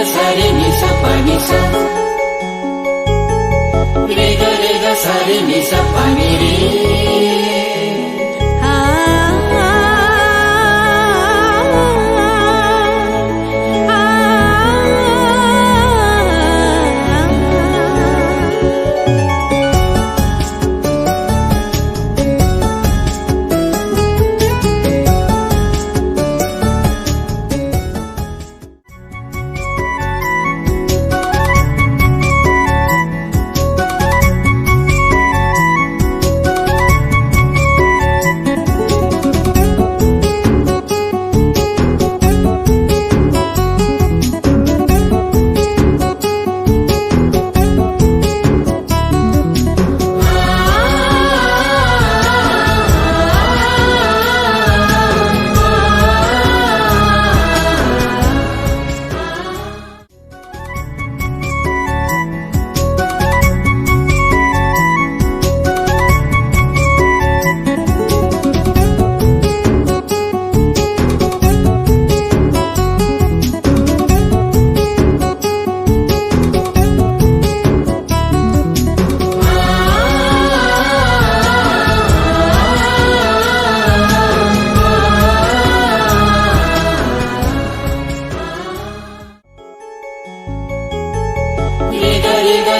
సరి నిస పని స రే గ సరి నిస పని రే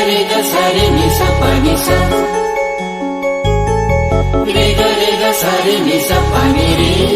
रे ग सरि निस पनि स रे ग सरि निस पनि रे